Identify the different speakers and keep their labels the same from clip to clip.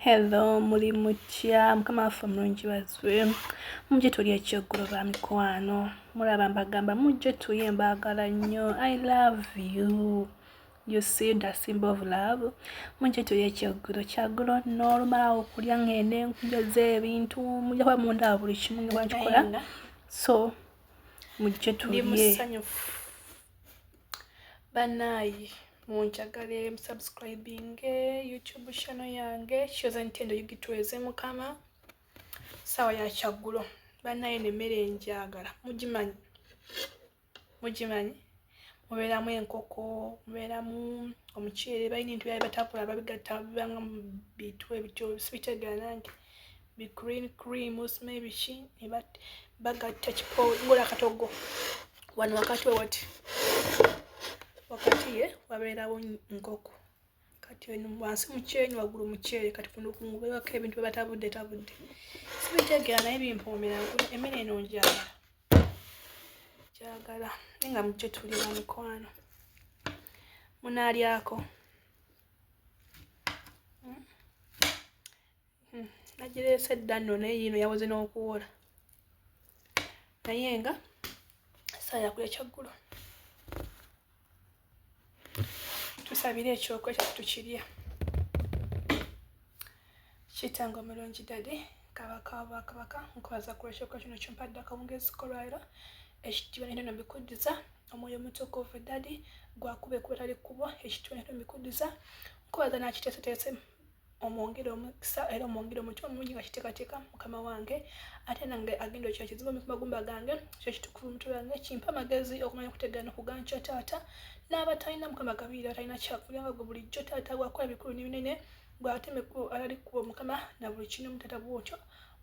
Speaker 1: Hello, muli mutya mukama waffe omulungi bazwe mujje tulye ekyeggulo ba mikwano mulaba mbagamba mujje tulye mbaagala nnyo. I love you. You see the symbol of love. Mujje tulye ekyeggulo kyaggulo nno olumala okulya ngende nkujoza ebintu mujja kuba mundaba buli kimu nga bwakikola, so mujje tulye. Ndi musanyufu banayi munjagale subscribing YouTube channel yange Kyoza Ntendo yigitweze mukama sawa ya kyaggulo banaye n'emmere njagala mugimanyi mubeeramu enkoko mubeeramu omuceere balina ebintu byabwe batakula babigatta bibanga mu bitu ebityo sibitegera nange bi cream maybe ki bagatta kipo ngola katogo wano wakati wati wakati ye wabeerawo nkoko kati wansi muceere waggulu muceere kati kuno kungubeko ebintu byebatabudde sibitegera naye bimpoomera emmere eno njagala nga mujje tulye ba mikwano munaalyako nagireese dda nno naye yino yawoze n'okuwola naye nga saa yakulya kyaggulo tusabire ekyokwo ekyatu tukirya kitange omulungi dadi kabaka wabakabaka nkubaza ku ekyokwo kino kyompadde akawungeezi kolwaliro ekitiibwa n'entono mbikuddiza omwoyo omutukuvu dadi gwakube kuba tali kkubo ekitiibwa n'entono mbikuddiza nkubaza nakiteeseteese omwongere omukisa era omwongere omutima omulungi nga kiteekateeka mukama wange ate nange agenda okira kizibu omumagumba gange kyo kitukuvu omutwe wange kimpa amagezi okumanya okutegeera n'okugankya taata n'abatalina mukama gabirira abatalina kyakulya nga gwe bulijjo taata gwakola bikulu n'ebinene gw'atemeku alali kkubo mukama na buli kimu taata bwotyo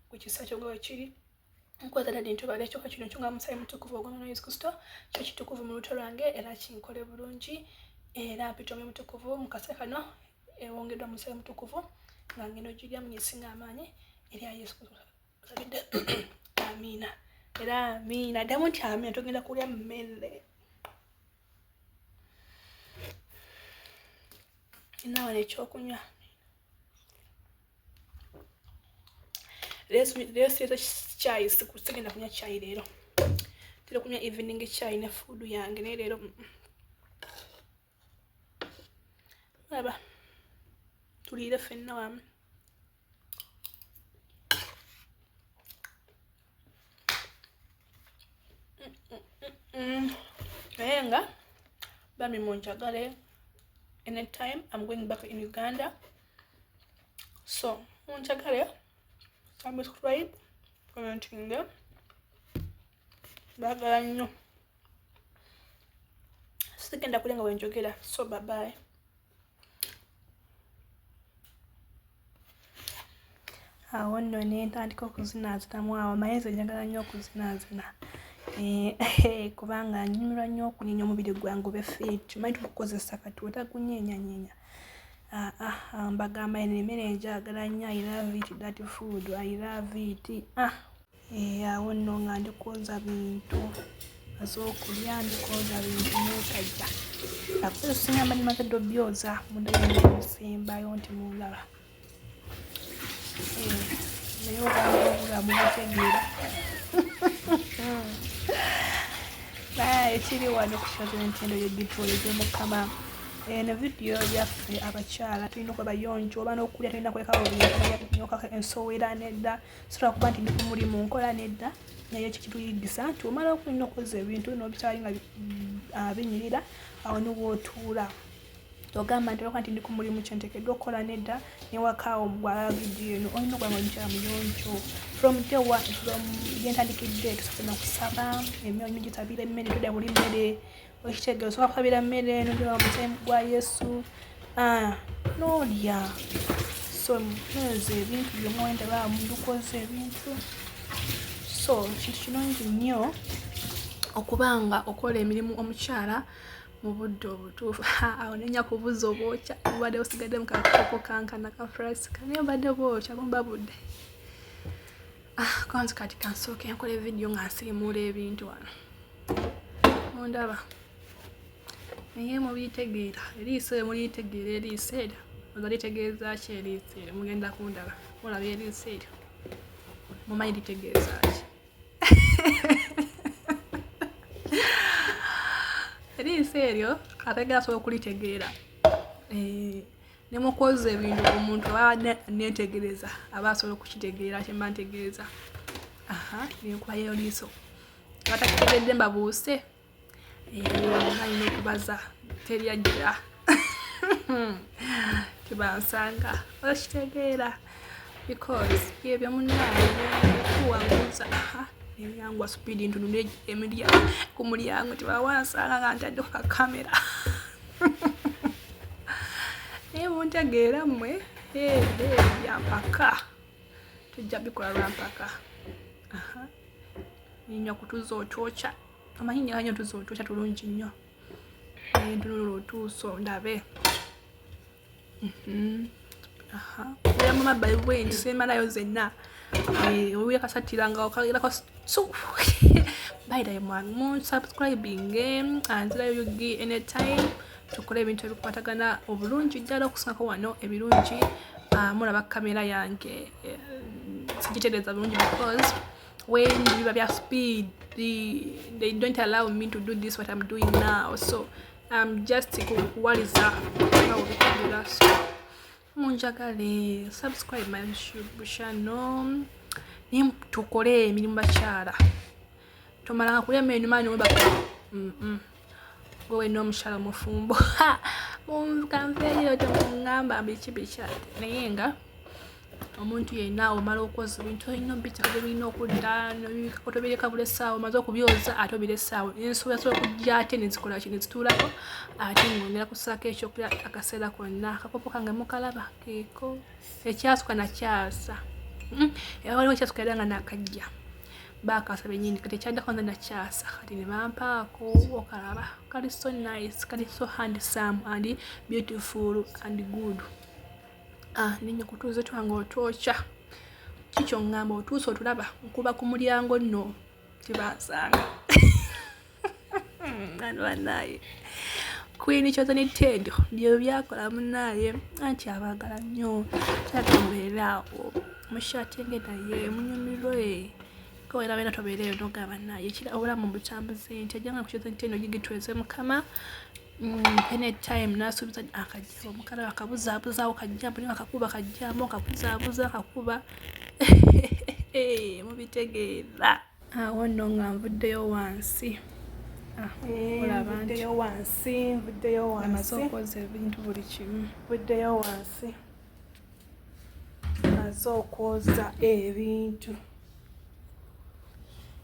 Speaker 1: gwe kisa kyo nga bwe kiri nkubaza dadi ntubala ekyokka kino kyo nga musaayi mutukuvu ogw'omwana wa Yesu Kristo kyo kitukuvu mu lutwe lwange era kinkole bulungi era mpita omwoyo mutukuvu mu kaseera kano ewongeddwa mu musaayi mutukuvu nga ngenda ogirya munyesinga amaanyi erya Yesu Kristo sabidde amiina era amiina ddamu nti amiina togenda kulya mmere inawa n'ekyokunywa leero sireeta kyayi sigenda kunywa kyayi leero tera kunywa evening kyayi ne food yange naye leero aba tuliire ffenna wamu naye nga bami munjagale anytime I'm going back in Uganda, so munjagale subscribe commenting there bagala nnyo sigenda kulya nga bwenjogera so bye bye. Awo nno ne ntandika okuzinaazinamu awo mayeze njagala nnyo okuzinaazina kubanga nyumirwa nnyo okunyeenya omubiri gwange obe fit manyi tugukozesa kati otagunyeenya mbagamba eno emmere njagala nnyo I love it that food I love it awo nno nga ndikwoza bintu maze okulya ndikwoza bintu n'ekajja akuze siŋamba ndi maze dde obyoza mundabisembayo nti mulaba naye obanga obulamu butegeera ekiri wano ku Kyoza Ntendo yigitweze mukama eno vidiyo yaffe abakyala tulina okuba bayonjo oba n'okulya tulina kulekawo bintu ensowera nedda sobola kuba nti ndi ku mulimu nkola nedda naye ekyo kituyigisa nti omala okulina okukoza ebintu n'obitali nga binyirira awo niwootuula togamba nti olwokuba nti ndi ku mulimu kyenteekeddwa okukola nedda newakaawo gwalaba vidiyo eno olina okuba nga omukyala muyonjo from day one gyentandikidde tusobola kusaba emyoyo gitabira emmere tudda buli mmere okitegeera osobola kusabira mmere eno ndoba omusaayi gwa Yesu n'olya so nyweza ebintu byonna wenda baba mundukoza ebintu so kintu kirungi nnyo okubanga okola emirimu omukyala mu budde obutuufu awo nenya kubuza obwokya obadde osigadde mu kakoko kankana ka furasika naye obadde bwokya bumba budde konzi kati kansooke nkola vidiyo nga nsiimuula ebintu wano mundaba naye mubitegeera eriiso mulitegeera eriiso era oza litegeeza ki eriiso eryo? Mugenda kundaba mulaba eriiso eryo mumanyi litegeeza ki? Eriiso eryo ategera asobola okulitegeera. Ne mu kwoza ebintu omuntu aba neetegereza aba asobola okukitegeera kye mba ntegeeza. Nenkuba yeyo liiso batakitegedde mbabuuse alina okubaza teryajja tebansanga okitegeera because byebyo munnaaye kuwanguza eyangwa supiidi ntunule ku mulyango tebawansanga nga ntadde ku kakamera naye muntegeera mmwe byampaka tujja bikola lwampaka. Nyinya kutuza otwokya amanyi nyo tuza otwokya tulungi nnyo ntunula otuuso ndabe era mu mabbali bwengi semalayo zenna owuye kasattiranga okagerako bayitaye mu subscribing anzirayo Yugi anytime tukole ebintu ebikukwatagana obulungi ddala okusingako wano ebirungi. Mulaba kamera yange sigitereeza bulungi because when biba bya speed they don't allow me to do this what I'm doing now, so I'm just kuwaliza obitegeera. So munjagale subscribe my YouTube channel ni tukole emirimu bakyala tomalanga kulya emmere nyuma nobaka gwe n'omukyala mufumbo kanveeyo temungamba biki ate naye nga omuntu yenna omala okwoza ebintu olina obitaka birina okudda otobireka buli essaawa omaze okubyoza ate obira essaawa ensuula sobola okujja ate nezikola ki nezituulako ate ngongera kusaako ekyokulya akaseera konna. Akakopo kange mukalaba keeko ekyasuka nakyasa waliwo ekyasuka era nga nakajja bakasaba ennyini kati ekyaddako nze nakyasa kati ne bampaako okalaba kali so nice kali so handsome and beautiful and good. Ninya kutuuza twange otwokya kikyo ngamba otuusa otulaba nkuba ku mulyango nno tibansanga bannaaye Queen Chosen Ted byo byakola munnaaye anti abaagala nnyo kyata mubeeraawo mushate naye munyumirwe ko era bena tobeereyo nogamba naye kira obulamu butambuze nti ajanga ku Chosen Ted gigitweze mukama anytime nasubiza akajja omukala akabuzaabuzawo kajjambo niba akakuba kajjambo akabuzaabuza akakuba mubitegeera. Awo nno nga nvuddeyo wansi nvuddeyo wansi amaze okwoza ebintu buli kimu nvuddeyo wansi maze okwoza ebintu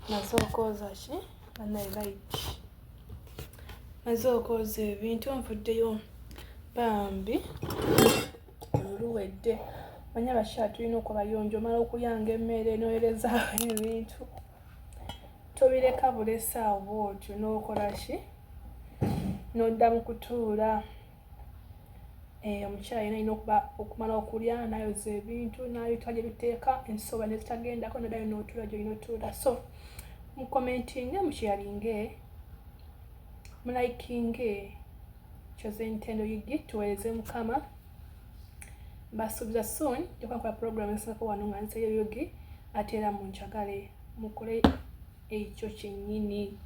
Speaker 1: maze okwoza ki bannayibaiti maze okwoza ebintu nvuddeyo bambi oluwedde manya bakyala tulina okubayonja omala okuyanga emmere noyereza ebintu tobireka buli essaawa bwotyo n'okola ki n'odda mu kutuula. Omukyala yena alina okumala okulya nayoza ebintu nayita gye biteeka ensoba nezitagendako noddayo n'otuula gy'olina otuula. So mukomentinge mukyalinge mulaikinge Chosen Ted Yugi tuweereze mukama basuubiza soon tukakola program esingako wano nga nseyo Yugi ate era munjagale mukole ekyo kyennyini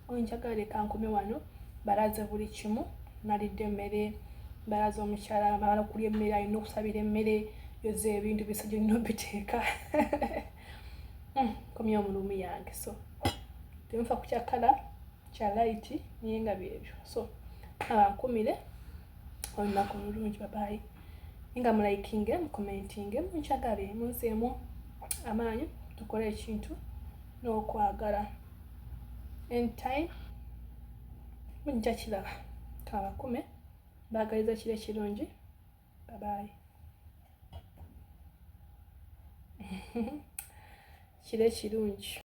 Speaker 1: onjagale kankume wano balaze buli kimu nalidde emmere balaze omukyala amala okulya emmere alina okusabira emmere yoza ebintu bisajja olina obiteeka komya omulumu yange. So temufa ku kyakala kya light naye nga byebyo. So abankumire olunaku olulungi babayi nga mulaikinge mukomentinge munjagale munzeemu amaanyi tukole ekintu n'okwagala anytime mujja kiraba kabakume baagaliza kire kirungi babayi kire kirungi.